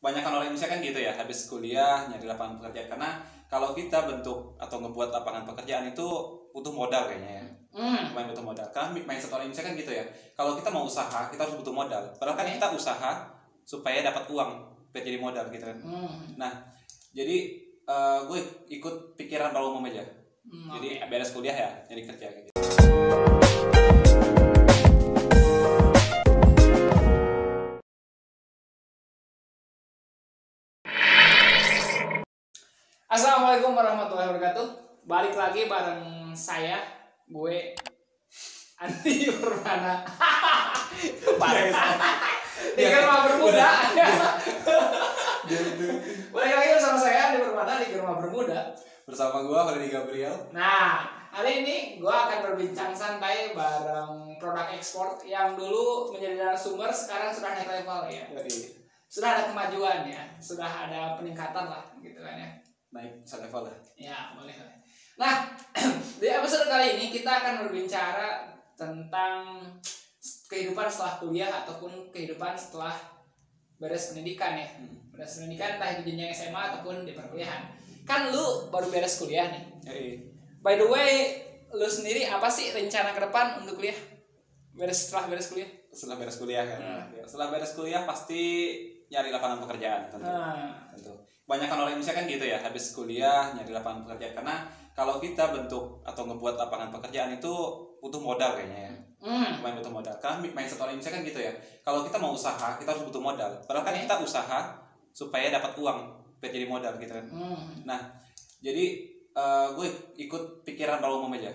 Banyak orang Indonesia kan gitu ya, habis kuliah nyari lapangan pekerjaan. Karena kalau kita bentuk atau ngebuat lapangan pekerjaan itu butuh modal kayaknya ya. Lumayan butuh modal. Karena mindset orang Indonesia kan gitu ya. Kalau kita mau usaha, kita harus butuh modal. Padahal kan kita usaha supaya dapat uang biar jadi modal gitu kan. Nah, jadi gue ikut pikiran Pak Umum aja. Jadi beres kuliah ya, jadi kerja gitu. Assalamualaikum warahmatullahi wabarakatuh. Balik lagi bareng saya, gue Andi Purmana. Di Germa Bermuda. Balik lagi bersama saya Andi Purmana di Germa Bermuda. Bersama gue Freddy Gabriel. Nah, hari ini gue akan berbincang santai bareng produk ekspor yang dulu menjadi narasumber, sekarang sudah naik level ya. Sudah ada kemajuan ya, sudah ada peningkatan lah gitu kan ya. Naik level lah. Ya, boleh. Nah, di episode kali ini kita akan berbicara tentang kehidupan setelah kuliah ataupun kehidupan setelah beres pendidikan ya. Beres pendidikan entah itu jenjang SMA ataupun di perkuliahan. Kan lu baru beres kuliah nih. By the way, lu sendiri apa sih rencana ke depan untuk kuliah? Setelah beres kuliah? Setelah beres kuliah kan. Setelah beres kuliah pasti nyari lapangan pekerjaan tentu. Banyak orang Indonesia kan gitu ya, habis kuliah nyari lapangan pekerjaan. Karena kalau kita bentuk atau ngebuat lapangan pekerjaan itu butuh modal kayaknya ya. Lumayan butuh modal. Karena mindset orang Indonesia kan gitu ya. Kalau kita mau usaha, kita harus butuh modal. Padahal kan kita usaha supaya dapat uang biar jadi modal gitu kan. Nah, jadi gue ikut pikiran Pak Umum aja.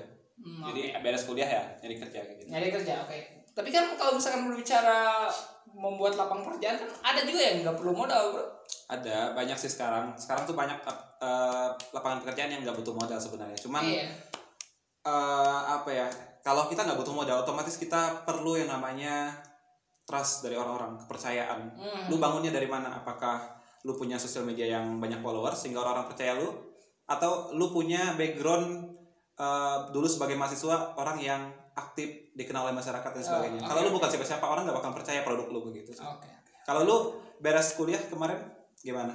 Jadi beres kuliah ya, nyari kerja gitu. Nyari kerja, oke. Tapi kan kalau misalkan berbicara membuat lapangan pekerjaan kan ada juga yang nggak perlu modal, bro. Ada, banyak sih sekarang. Sekarang tuh banyak lapangan pekerjaan yang nggak butuh modal sebenarnya. Cuman apa ya? Kalau kita nggak butuh modal, otomatis kita perlu yang namanya trust dari orang-orang, kepercayaan. Lu bangunnya dari mana? Apakah lu punya sosial media yang banyak followers sehingga orang-orang percaya lu? Atau lu punya background dulu sebagai mahasiswa, orang yang aktif, dikenal oleh masyarakat dan sebagainya. Kalau lu bukan siapa-siapa, orang nggak bakal percaya produk lu begitu. Kalau lu beres kuliah kemarin gimana?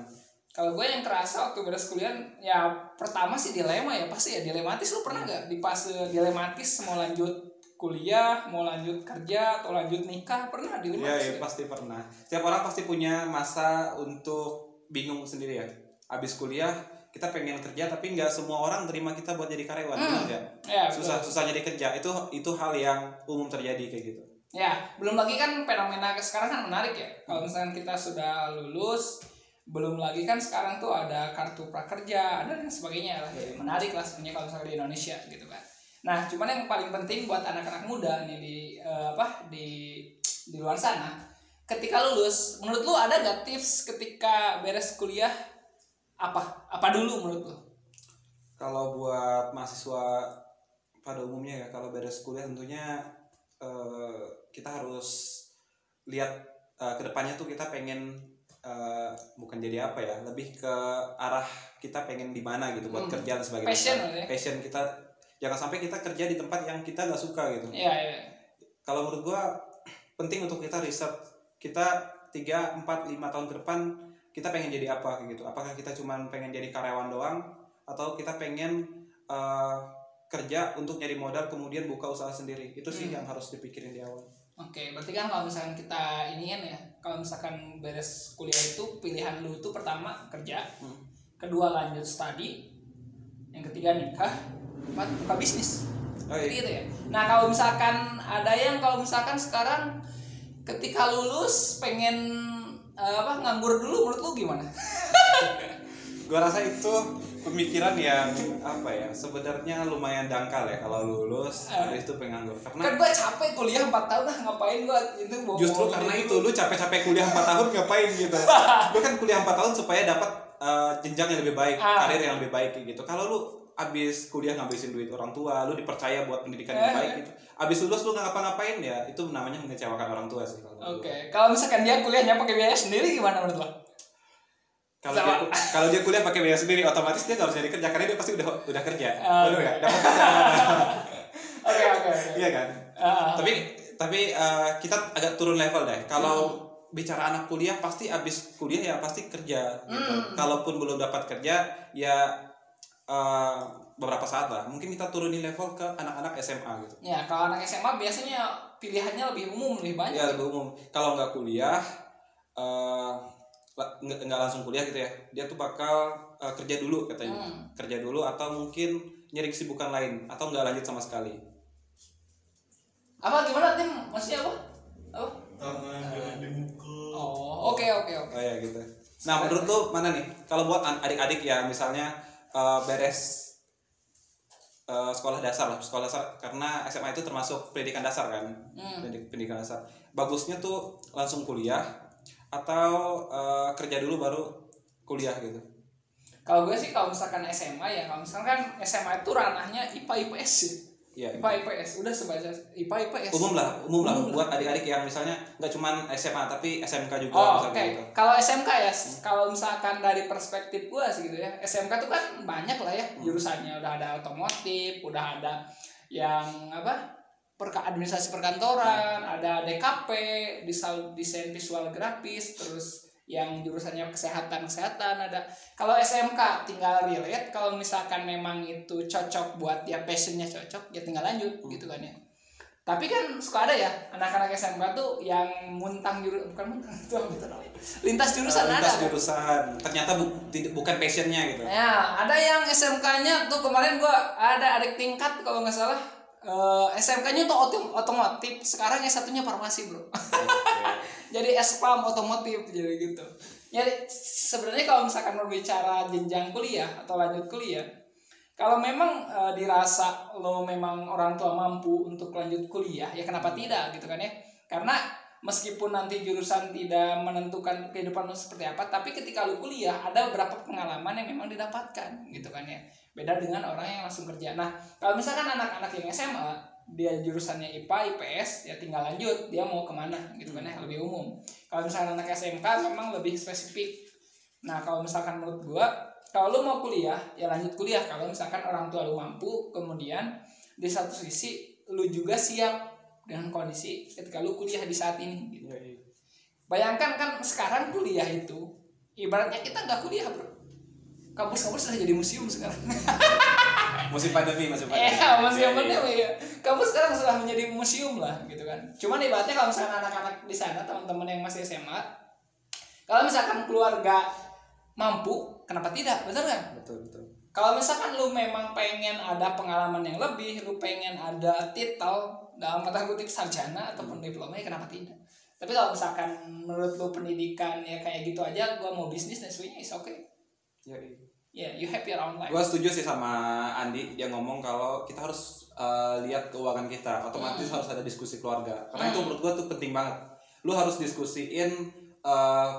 Kalau gue yang kerasa waktu beres kuliah, ya pertama sih dilema ya, pasti ya dilematis. Lu pernah nggak di fase dilematis mau lanjut kuliah, mau lanjut kerja atau lanjut nikah? Pernah dilematis? Iya, pasti pernah. Setiap orang pasti punya masa untuk bingung sendiri ya. Abis kuliah kita pengen kerja tapi nggak semua orang terima kita buat jadi karyawan, benar nggak? Ya, susah jadi kerja, itu hal yang umum terjadi kayak gitu. Ya, belum lagi kan fenomena sekarang kan menarik ya. Kalau misalkan kita sudah lulus, belum lagi kan sekarang tuh ada kartu prakerja, ada dan sebagainya lah. Ya, menarik lah sebenarnya kalau misalkan di Indonesia gitu kan. Nah, cuman yang paling penting buat anak-anak muda nih di luar sana, ketika lulus, menurut lu ada nggak tips ketika beres kuliah? Apa dulu menurut lo? Kalau buat mahasiswa pada umumnya ya, kalau beres kuliah tentunya kita harus lihat kedepannya tuh kita pengen bukan jadi apa ya, lebih ke arah kita pengen di mana gitu buat kerja dan sebagainya. Passion kita, jangan sampai kita kerja di tempat yang kita nggak suka gitu. Kalau menurut gua penting untuk kita riset, kita 3, 4, 5 tahun ke depan kita pengen jadi apa gitu. Apakah kita cuma pengen jadi karyawan doang atau kita pengen kerja untuk nyari modal kemudian buka usaha sendiri. Itu sih yang harus dipikirin di awal. Oke, berarti kan kalau misalkan kita kalau misalkan beres kuliah itu pilihan lu itu pertama kerja, kedua lanjut studi, yang ketiga nikah, keempat buka bisnis. Jadi gitu ya. Nah, kalau misalkan sekarang ketika lulus pengen nganggur dulu, menurut lu gimana? Gua rasa itu pemikiran yang sebenarnya lumayan dangkal ya. Kalau lulus habis itu penganggur. Karena kan gua capek kuliah 4 tahun ngapain gua itu justru karena itu lu capek-capek kuliah 4 tahun ngapain gitu. Gua kan kuliah 4 tahun supaya dapat jenjang yang lebih baik, karir yang lebih baik gitu. Kalau lu abis kuliah ngabisin duit orang tua, lu dipercaya buat pendidikan yang baik gitu. Abis lulus lu nggak ngapa-ngapain ya, itu namanya mengecewakan orang tua sih. Kalau misalkan dia kuliahnya pakai biaya sendiri gimana menurut lo? Kalau dia kuliah pakai biaya sendiri, otomatis dia nggak harus nyari kerja karena dia pasti udah kerja. Benar nggak? Dapat kerja. Oke. Iya kan? Tapi kita agak turun level deh. Kalau bicara anak kuliah pasti abis kuliah ya pasti kerja gitu. Kalaupun belum dapat kerja ya beberapa saat lah. Mungkin kita turunin level ke anak-anak SMA gitu. Ya, kalau anak SMA biasanya pilihannya lebih umum, lebih banyak. Ya lebih umum. Kalau nggak kuliah, nggak langsung kuliah gitu ya. Dia tuh bakal kerja dulu katanya. Kerja dulu atau mungkin nyari kesibukan lain atau nggak lanjut sama sekali. Apa gimana Tim? Maksudnya apa? Apa? Oh, oke. Oh ya gitu. Nah, menurut lu mana nih? Kalau buat adik-adik ya misalnya beres sekolah dasar karena SMA itu termasuk pendidikan dasar kan. Pendidikan dasar. Bagusnya tuh langsung kuliah atau kerja dulu baru kuliah gitu. Kalau gue sih kalau misalkan SMA ya, kalau misalkan kan SMA itu ranahnya IPA IPS ya. Iya, IPA IPS udah sebatas IPA IPS. Umum lah buat adik-adik yang misalnya nggak cuma SMA tapi SMK juga Oh, misalnya oke. gitu. Kalau SMK ya, kalau misalkan dari perspektif gue sih gitu ya, SMK tuh kan banyak lah ya jurusannya. Udah ada otomotif, udah ada yang apa? Administrasi perkantoran, ada DKP, desain visual grafis, terus yang jurusannya kesehatan ada. Kalau SMK tinggal relate, kalau misalkan memang itu cocok buat dia, passionnya cocok ya tinggal lanjut gitu kan ya. Tapi kan suka ada ya anak-anak SMK tuh yang lintas jurusan ada. Lintas jurusan ternyata bukan passionnya gitu. Ya, ada yang SMK-nya tuh kemarin gua ada adik tingkat kalau nggak salah, SMK-nya tuh otomotif, sekarang S1-nya farmasi, bro. Jadi S-Farm otomotif jadi gitu. Jadi sebenarnya kalau misalkan berbicara jenjang kuliah atau lanjut kuliah, kalau memang dirasa lo memang orang tua mampu untuk lanjut kuliah, ya kenapa tidak gitu kan ya? Karena meskipun nanti jurusan tidak menentukan kehidupan lo seperti apa, tapi ketika lo kuliah ada beberapa pengalaman yang memang didapatkan gitu kan ya. Beda dengan orang yang langsung kerja. Nah, kalau misalkan anak-anak yang SMA dia jurusannya IPA, IPS, ya tinggal lanjut dia mau kemana gitu kan ya, lebih umum. Kalau misalkan anak SMK memang lebih spesifik. Nah, kalau misalkan menurut gua, kalau lu mau kuliah ya lanjut kuliah. Kalau misalkan orang tua lu mampu, kemudian di satu sisi lu juga siap dengan kondisi ketika lu kuliah di saat ini gitu. Bayangkan kan sekarang kuliah itu ibaratnya kita nggak kuliah, bro. Kampus-kampus sudah jadi museum sekarang. Musim pandemi. Iya, museum pandemi ya. Kampus sekarang sudah menjadi museum lah gitu kan. Cuman ibaratnya kalau misalkan anak-anak di sana, teman-teman yang masih SMA, kalau misalkan keluarga mampu, kenapa tidak? Betul kan? Betul. Kalau misalkan lu memang pengen ada pengalaman yang lebih, lu pengen ada titel dalam kata kutip sarjana ataupun diploma, ya kenapa tidak? Tapi kalau misalkan menurut lu pendidikan ya kayak gitu aja, gua mau bisnis dan sebagainya, is okay. Ya, you have your own life. Gue setuju sih sama Andi, dia ngomong kalau kita harus lihat keuangan kita, otomatis harus ada diskusi keluarga. Karena itu menurut gue tuh penting banget. Lu harus diskusiin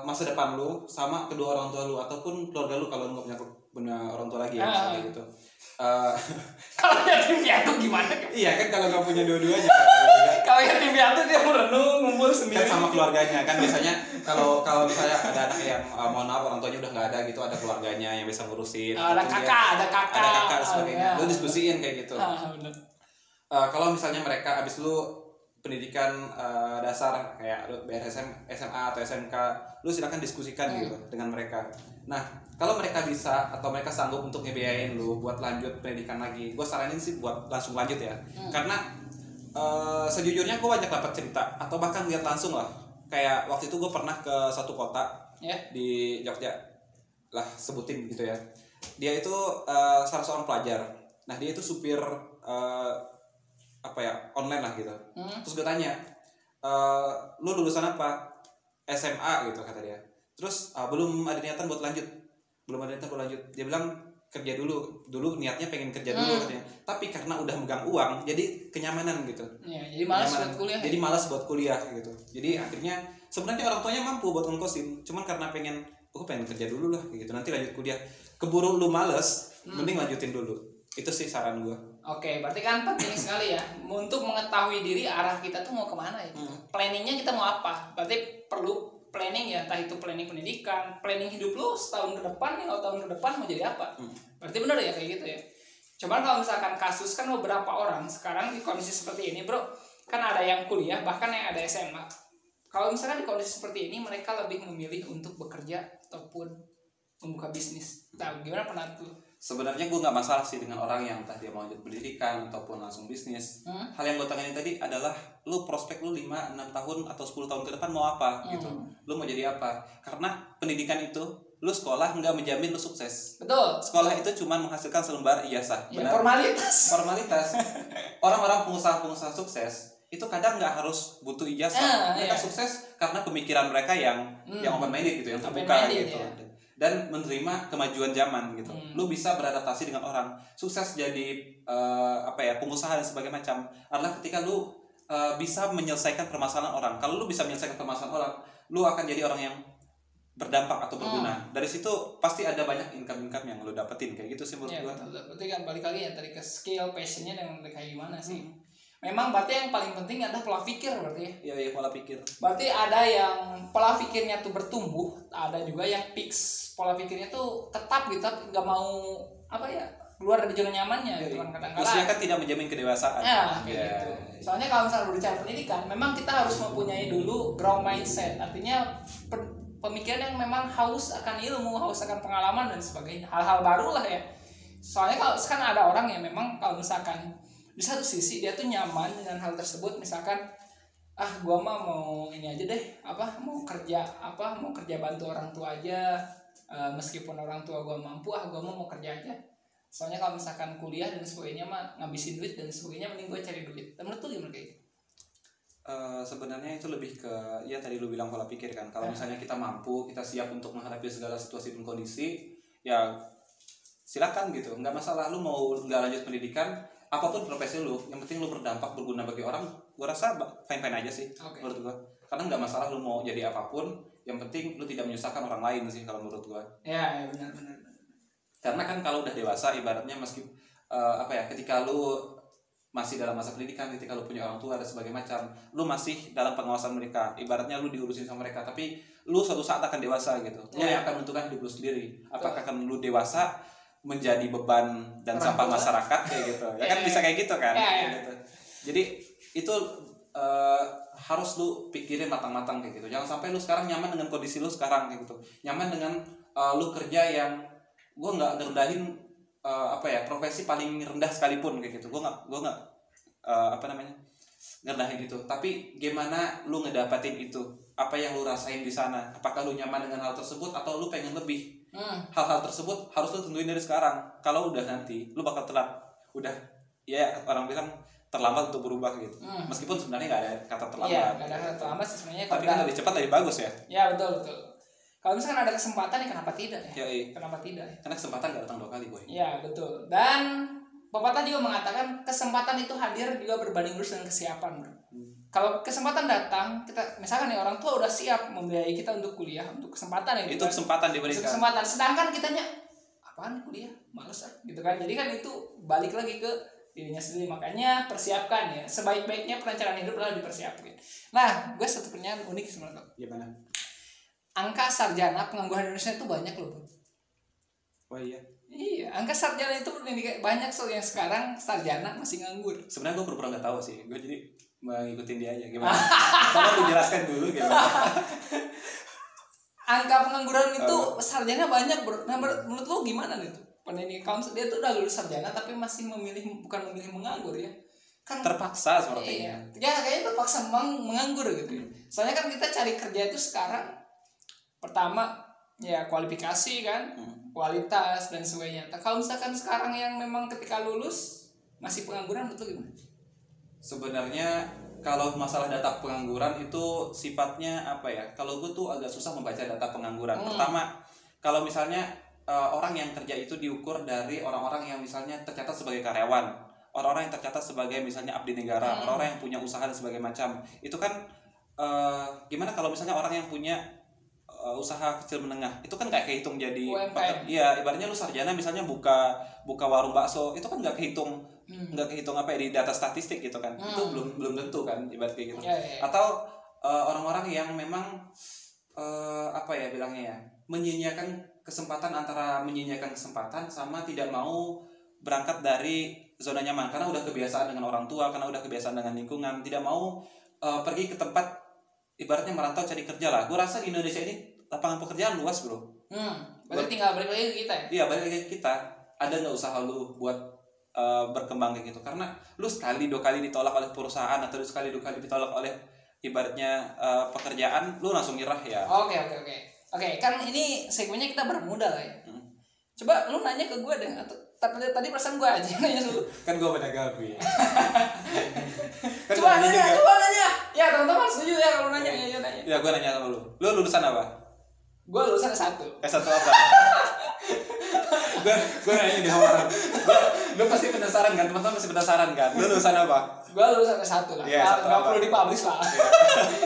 masa depan lu sama kedua orang tua lu ataupun keluarga lu kalau lu nggak punya orang tua lagi ya misalnya gitu. Kalau yatim piatu gimana? Iya kan kalau nggak punya dua-duanya. Kalau yatim piatu dia merenung ngumpul sendiri. Kan sama keluarganya kan biasanya kalau misalnya ada anak yang mohon maaf orang tuanya udah nggak ada gitu, ada keluarganya yang bisa ngurusin. Ada kakak dan sebagainya. Lu diskusiin kayak gitu. Kalau misalnya mereka abis lu pendidikan dasar kayak lu SMA atau SMK, lu silakan diskusikan gitu dengan mereka. Nah, kalau mereka bisa atau mereka sanggup untuk ngebiayain lu buat lanjut pendidikan lagi, gue saranin sih buat langsung lanjut ya. Karena sejujurnya gue banyak dapat cerita atau bahkan lihat langsung lah. Kayak waktu itu gue pernah ke satu kota di Jogja lah, sebutin gitu ya. Dia itu salah seorang pelajar. Nah, dia itu supir online lah gitu. Terus gue tanya, lu lulusan apa? SMA gitu kata dia. Terus belum ada niatan buat lanjut. Dia bilang kerja dulu niatnya pengen kerja dulu katanya. Tapi karena udah megang uang jadi kenyamanan gitu. Ya, jadi malas buat kuliah. Jadi malas buat kuliah gitu. Jadi akhirnya sebenarnya orang tuanya mampu buat ngongkosin, cuman karena pengen kerja dulu lah gitu. Nanti lanjut kuliah. Keburu lu males, mending lanjutin dulu. Itu sih saran gue. Oke, berarti kan penting sekali ya untuk mengetahui diri arah kita tuh mau kemana ya. Planningnya kita mau apa? Berarti perlu planning ya, entah itu planning pendidikan, planning hidup lu setahun ke depan, 5 tahun ke depan mau jadi apa. Berarti benar ya kayak gitu ya. Cuman kalau misalkan kasus kan beberapa orang sekarang di kondisi seperti ini, bro, kan ada yang kuliah bahkan yang ada SMA. Kalau misalkan di kondisi seperti ini mereka lebih memilih untuk bekerja ataupun membuka bisnis. Nah, gimana pendapat lu? Sebenarnya gue nggak masalah sih dengan orang yang entah dia mau lanjut pendidikan ataupun langsung bisnis. Hal yang gue tanyain tadi adalah lu prospek lu 5, 6 tahun atau 10 tahun ke depan mau apa gitu. Lu mau jadi apa? Karena pendidikan itu lu sekolah nggak menjamin lu sukses. Betul. Sekolah itu cuma menghasilkan selembar ijazah. Ya, formalitas. Orang-orang pengusaha sukses itu kadang nggak harus butuh ijazah. Mereka sukses karena pemikiran mereka yang open minded gitu, yang terbuka gitu. Ya. Dan menerima kemajuan zaman gitu. Lu bisa beradaptasi dengan orang. Sukses jadi pengusaha dan sebagainya macam adalah ketika lu bisa menyelesaikan permasalahan orang. Kalau lu bisa menyelesaikan permasalahan orang, lu akan jadi orang yang berdampak atau berguna. Dari situ pasti ada banyak income yang lu dapetin kayak gitu sih menurut gua. Berarti kan balik lagi ya tadi ke skill, passionnya dan kayak gimana sih. Memang berarti yang paling penting adalah pola pikir berarti ya. Iya, pola pikir. Berarti ada yang pola pikirnya tuh bertumbuh, ada juga yang fix. Pola pikirnya tuh tetap gitu, nggak mau keluar dari zona nyamannya gitu kan kadang-kadang. Maksudnya kan tidak menjamin kedewasaan. Gitu. Soalnya kalau misalnya berbicara pendidikan, memang kita harus mempunyai dulu growth mindset. Artinya pemikiran yang memang haus akan ilmu, haus akan pengalaman dan sebagainya. Hal-hal baru lah ya. Soalnya kalau sekarang ada orang yang memang kalau misalkan di satu sisi dia tuh nyaman dengan hal tersebut, misalkan gua mah mau ini aja deh, mau kerja bantu orang tua aja, meskipun orang tua gua mampu, gua mau kerja aja. Soalnya kalau misalkan kuliah dan sebagainya mah ngabisin duit dan sebagainya, mending gua cari duit. Menurut lu gimana kayak gitu? Sebenarnya itu lebih ke ya tadi lu bilang pola pikir kan. Kalau misalnya kita mampu, kita siap untuk menghadapi segala situasi dan kondisi, ya silakan gitu, nggak masalah. Lu mau nggak lanjut pendidikan, apapun profesi lu, yang penting lu berdampak, berguna bagi orang, gua rasa fine-fine aja sih. Menurut gua. Karena nggak masalah lu mau jadi apapun, yang penting lu tidak menyusahkan orang lain sih kalau menurut gua. Ya benar. Karena kan kalau udah dewasa, ibaratnya ketika lu masih dalam masa pendidikan, ketika lu punya orang tua dan sebagainya macam, lu masih dalam pengawasan mereka. Ibaratnya lu diurusin sama mereka, tapi lu suatu saat akan dewasa gitu. Lu yang akan menentukan hidup lu sendiri. Apakah akan lu dewasa menjadi beban dan sampah masyarakat kayak gitu. Ya kan bisa kayak gitu kan. Gitu. Jadi itu harus lu pikirin matang-matang kayak gitu. Jangan sampai lu sekarang nyaman dengan kondisi lu sekarang kayak gitu. Nyaman dengan lu kerja yang gue nggak ngerendahin profesi paling rendah sekalipun kayak gitu. Gue nggak ngerendahin itu. Tapi gimana lu ngedapatin itu? Apa yang lu rasain di sana? Apakah lu nyaman dengan hal tersebut atau lu pengen lebih? Hal-hal tersebut harus lu tentuin dari sekarang. Kalau udah nanti lu bakal telat. Udah ya orang bilang terlambat untuk berubah gitu. Meskipun sebenarnya nggak ada kata terlambat. Iya, nggak ada kata terlambat sih sebenarnya. Tapi kan lebih cepat lebih bagus ya. Ya betul. Kalau misalkan ada kesempatan ya kenapa tidak ya? Kenapa tidak? Karena kesempatan nggak datang 2 kali, boy. Ya betul. Dan pepatah juga mengatakan kesempatan itu hadir juga berbanding lurus dengan kesiapan, bro. Kalau kesempatan datang, kita misalkan nih orang tua udah siap membiayai kita untuk kuliah, untuk kesempatan ya. Itu kesempatan diberikan. Kesempatan. Sedangkan kitanya apaan kuliah? Males gitu kan. Jadi kan itu balik lagi ke dirinya sendiri. Makanya persiapkan ya. Sebaik-baiknya perencanaan hidup adalah dipersiapkan. Nah, gue satu pertanyaan unik sebenarnya. Gimana? Angka sarjana pengangguran Indonesia itu banyak loh, bro. Oh iya. Iya, angka sarjana itu banyak soal yang sekarang sarjana masih nganggur. Sebenarnya gue pura-pura nggak tahu sih. Gue jadi ngikutin dia aja. Gimana? Tolong dijelaskan dulu gimana. Angka pengangguran itu sarjana banyak, bro. Nah, menurut lo gimana nih tuh? Pendidikan dia tuh udah lulus sarjana tapi masih bukan memilih menganggur ya. Kan terpaksa sepertinya. Iya. Ya kayaknya terpaksa menganggur gitu. Soalnya kan kita cari kerja itu sekarang pertama ya kualifikasi kan, kualitas dan sebagainya. Kalau misalkan sekarang yang memang ketika lulus masih pengangguran, betul gimana? Sebenarnya kalau masalah data pengangguran itu sifatnya kalau gue tuh agak susah membaca data pengangguran. Pertama, kalau misalnya orang yang kerja itu diukur dari orang-orang yang misalnya tercatat sebagai karyawan, orang-orang yang tercatat sebagai misalnya abdi negara, orang-orang yang punya usaha dan sebagainya macam. Itu kan gimana kalau misalnya orang yang punya usaha kecil menengah itu kan nggak kehitung jadi iya, ibaratnya lu sarjana misalnya buka warung bakso itu kan nggak kehitung di data statistik gitu kan. Itu belum tentu kan ibarat kayak gitu. Atau orang-orang yang memang menyia-nyiakan kesempatan, antara menyia-nyiakan kesempatan sama tidak mau berangkat dari zona nyaman karena udah kebiasaan dengan orang tua, karena udah kebiasaan dengan lingkungan, tidak mau pergi ke tempat ibaratnya merantau cari kerja lah. Gue rasa di Indonesia ini lapangan pekerjaan luas bro. Berarti tinggal balik lagi ke kita ya? Iya balik lagi ke kita. Ada nggak usaha lu buat berkembang kayak gitu? Karena lu sekali 2 kali ditolak oleh perusahaan atau sekali 2 kali ditolak oleh ibaratnya pekerjaan, lu langsung nyerah ya. Oke, kan ini segmennya kita bermodal lah ya. Coba lu nanya ke gue deh, atau tadi perasaan gue aja nanya dulu. Kan gue pada gabi. Kan coba nanya. Ya teman-teman setuju ya kalau nanya ya nanya. Ya gue nanya sama lu. Lu lulusan apa? Gue lulusan S1. S1 apa? gue nanya di awal. Lu pasti penasaran kan? Teman-teman pasti penasaran kan? Lu lulusan apa? Gue lulusan S1 lah. Ya, Gak perlu dipublish lah.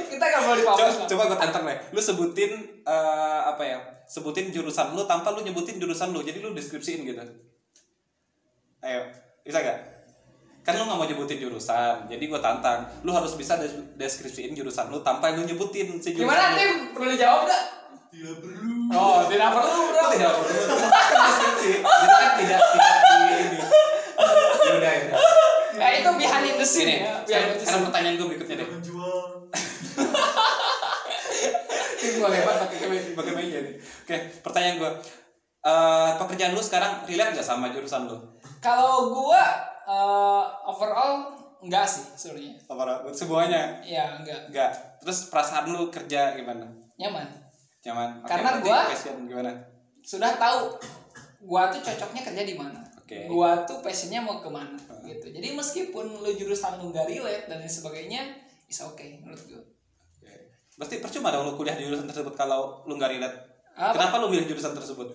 Kita gak perlu dipublish lah. Coba gue tantang deh. Lu sebutin apa ya? Sebutin jurusan lu tanpa lu nyebutin jurusan lu. Jadi lu deskripsiin gitu. Ayo, bisa gak? Kan lu gak mau nyebutin jurusan. Jadi gue tantang. Lu harus bisa deskripsiin jurusan lu tanpa lu nyebutin si jurusan. Gimana Tim? Perlu dijawab gak? Tidak perlu. Oh, tidak perlu bro. Tidak perlu. Kan deskripsi. Jadi kan tidak di ini. Ya udah. Itu behind the scene ya. Sekarang pertanyaan gue berikutnya deh. Menjual. Ini gue lewat pakai meja nih. Oke, pertanyaan gue. Pekerjaan lu sekarang relate gak sama jurusan lu? Kalau gue overall enggak sih sebenarnya. Apa semuanya? Iya, enggak. Terus perasaan lu kerja gimana? Nyaman. Oke, Karena gue gimana? sudah tahu gue tuh cocoknya kerja di mana. Oke. Gue tuh passionnya mau kemana gitu. Jadi meskipun lu jurusan lu nggak relate dan lain sebagainya, is okay menurut gue. Berarti percuma dong lu kuliah di jurusan tersebut kalau lu nggak relate. Apa? Kenapa lu milih jurusan tersebut?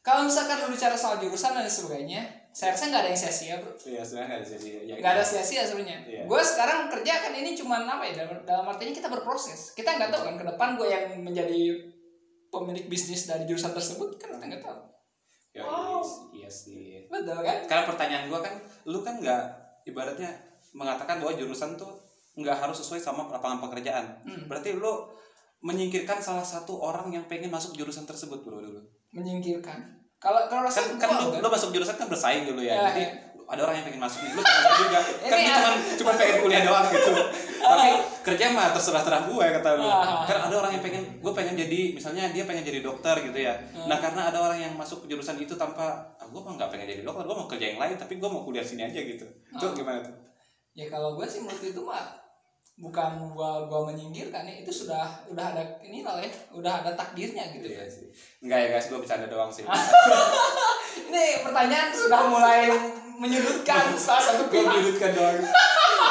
Kalau misalkan lu bicara soal jurusan dan lain sebagainya, saya rasa nggak ada yang sia-sia bro. Iya sebenarnya nggak ada sia-sia. Nggak ada sia-sia sebenarnya. Iya. Gue sekarang kerja kan ini cuman apa ya, dalam artinya kita berproses. Kita nggak tahu kan ke depan gue yang menjadi pemilik bisnis dari jurusan tersebut kan kita nggak tahu. Ya, iya sih. Betul kan? Karena pertanyaan gua kan, lu kan nggak ibaratnya mengatakan bahwa jurusan tuh nggak harus sesuai sama lapangan pekerjaan. Berarti lu menyingkirkan salah satu orang yang pengen masuk jurusan tersebut bro dulu. Menyingkirkan. Kalau rasa Kan lu masuk jurusan kan bersaing dulu ya. Jadi ada orang yang pengen masuk nih, lu pengen masuk juga. Kan Ini dia cuma pengen kuliah doang gitu. Tapi kerja mah terserah gue kata lu. Kan ada orang yang gue pengen jadi, misalnya dia pengen jadi dokter gitu ya. Nah karena ada orang yang masuk ke jurusan itu tanpa, gue mah nggak pengen jadi dokter, gue mau kerja yang lain, tapi gue mau kuliah sini aja gitu. Itu gimana tuh? Ya kalau gue sih menurut itu mah bukan gua menyingkirkan ya, itu sudah ada ini lah ya, udah ada takdirnya gitu. Iya sih. Enggak ya guys, gue bercanda doang sih. Ini pertanyaan sudah mulai menyudutkan salah satu pihak. Menyudutkan doang.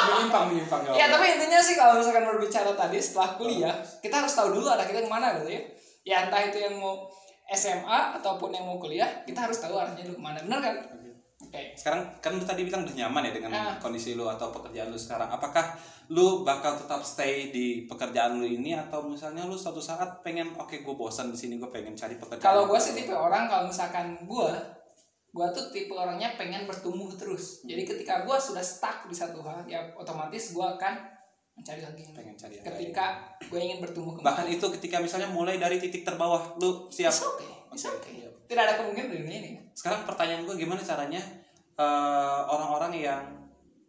menyimpang Ya tapi intinya sih kalau misalkan berbicara tadi setelah kuliah, kita harus tahu dulu arah kita kemana gitu ya. Ya entah itu yang mau SMA ataupun yang mau kuliah, kita harus tahu arahnya dulu kemana, benar kan? Oke. Sekarang kan lu tadi bilang udah nyaman ya dengan kondisi lu atau pekerjaan lu sekarang. Apakah lu bakal tetap stay di pekerjaan lu ini atau misalnya lu suatu saat pengen gue bosan di sini, gue pengen cari pekerjaan? Kalau gue sih tipe orang, kalau misalkan gue tuh tipe orangnya pengen bertumbuh terus. Jadi ketika gue sudah stuck di satu hal, ya otomatis gue akan mencari lagi. Pengen cari yang ketika gue ingin bertumbuh kembali. Bahkan itu ketika misalnya mulai dari titik terbawah, lu siap? It's okay. Tidak ada kemungkinan di dunia ini. Sekarang pertanyaan gue, gimana caranya orang-orang yang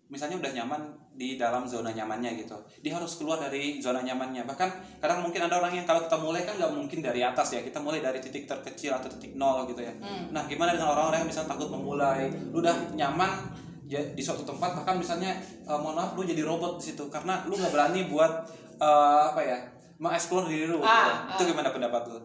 misalnya udah nyaman di dalam zona nyamannya gitu, dia harus keluar dari zona nyamannya. Bahkan kadang mungkin ada orang yang kalau kita mulai kan nggak mungkin dari atas ya, kita mulai dari titik terkecil atau titik nol gitu ya. Nah gimana dengan orang-orang yang misalnya takut memulai, lu udah nyaman di suatu tempat, bahkan misalnya mohon maaf lu jadi robot di situ karena lu nggak berani buat mengeksplor diri lu. Itu gimana pendapat lu?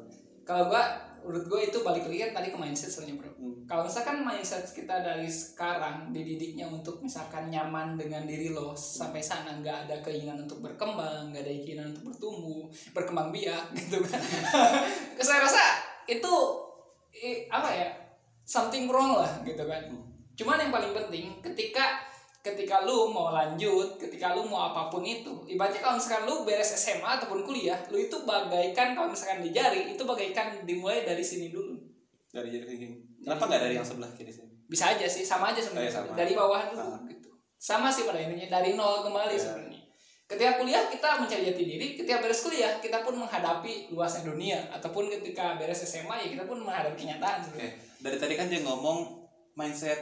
Kalau menurut gue itu balik lagi tadi ke mindset sebenarnya bro. Kalau misalkan mindset kita dari sekarang dididiknya untuk misalkan nyaman dengan diri lo sampai sana, nggak ada keinginan untuk berkembang, nggak ada keinginan untuk bertumbuh, berkembang biak gitu kan. Saya rasa itu something wrong lah gitu kan. Cuman yang paling penting ketika lu mau lanjut, ketika lu mau apapun itu, ibaratnya kalau misalkan lu beres SMA ataupun kuliah, lu itu bagaikan kalau misalkan di jari, itu bagaikan dimulai dari sini dulu. Dari jari kiri. Kenapa nggak dari yang sebelah kiri sini? Bisa aja sih, sama aja sebenarnya. Dari bawah dulu gitu. Sama sih pada intinya, dari nol kembali sebenarnya. Ketika kuliah kita mencari jati diri, ketika beres kuliah kita pun menghadapi luasnya dunia, ataupun ketika beres SMA ya kita pun menghadapi kenyataan sebenarnya. Dari tadi kan dia ngomong mindset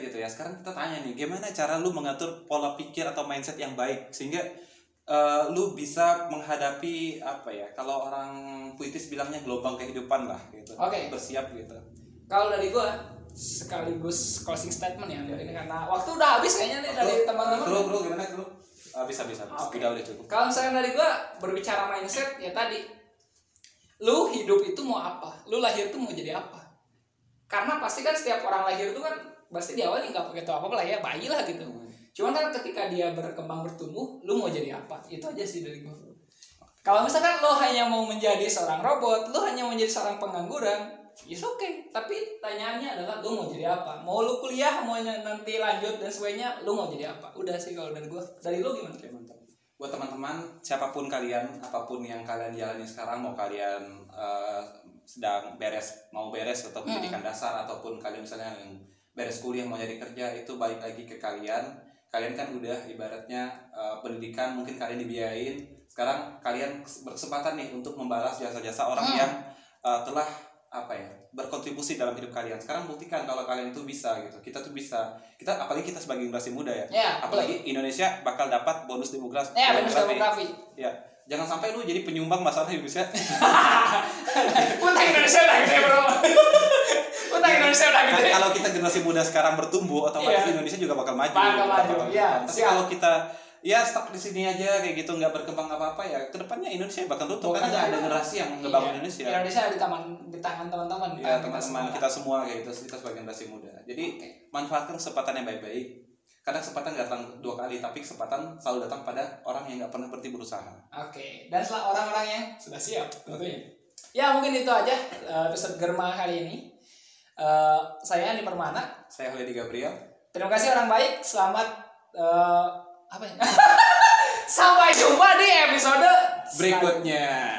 gitu ya. Sekarang kita tanya nih, gimana cara lu mengatur pola pikir atau mindset yang baik sehingga lu bisa menghadapi apa ya? Kalau orang puitis bilangnya gelombang kehidupan lah gitu. Oke. Bersiap gitu. Kalau dari gua sekaligus closing statement ya ini karena waktu udah habis kayaknya nih dari teman-teman. Bro, gimana bro? Bisa. Oke. Udah cukup. Kalau misalnya dari gua berbicara mindset ya tadi, lu hidup itu mau apa? Lu lahir tuh mau jadi apa? Karena pasti kan setiap orang lahir itu kan pasti di awal nggak pakai tahu apa lah ya, bayi lah gitu. Cuman kan ketika dia berkembang bertumbuh, lu mau jadi apa? Itu aja sih dari gua. Kalau misalkan lu hanya mau menjadi seorang robot, lu hanya mau menjadi seorang pengangguran, it's okay. Tapi tanyaannya adalah lu mau jadi apa? Mau lu kuliah, mau nanti lanjut dan sebagainya, lu mau jadi apa? Udah sih kalau dari gua. Dari lu gimana? Oke, mantap. Buat teman-teman, siapapun kalian, apapun yang kalian jalani sekarang, mau kalian sedang mau beres atau pendidikan dasar, ataupun kalian misalnya yang beres kuliah mau jadi kerja, itu balik lagi ke kalian. Kalian kan udah ibaratnya pendidikan mungkin kalian dibiayain. Sekarang kalian berkesempatan nih untuk membalas jasa-jasa orang yang telah berkontribusi dalam hidup kalian. Sekarang buktikan kalau kalian tuh bisa gitu. Kita apalagi kita sebagai generasi muda ya. Apalagi Indonesia bakal dapat bonus demografi. Bonus demografi. Ya. Jangan sampai lu jadi penyumbang masalah Indonesia. Utang Indonesia udah gede, bro. Utang Indonesia udah gede. Kalau kita generasi muda sekarang bertumbuh, otomatis Indonesia juga bakal maju. Iya. Tapi kalau kita stuck di sini aja kayak gitu, nggak berkembang apa-apa ya, kedepannya Indonesia bakal runtuh karena nggak ada generasi yang ngebangun Indonesia. Indonesia di tangan teman-teman. Ya, teman-teman kita semua kayak gitu, kita sebagai generasi muda. Jadi manfaatkan kesempatan yang baik-baik. Karena kesempatan nggak datang 2 kali, tapi kesempatan selalu datang pada orang yang nggak pernah berhenti berusaha. Oke. Dan setelah orang-orang yang sudah siap, tentunya. Ya mungkin itu aja episode Germa kali ini. Saya Andi Permana. Saya Lady Gabriel. Terima kasih orang baik. Selamat sampai jumpa di episode berikutnya.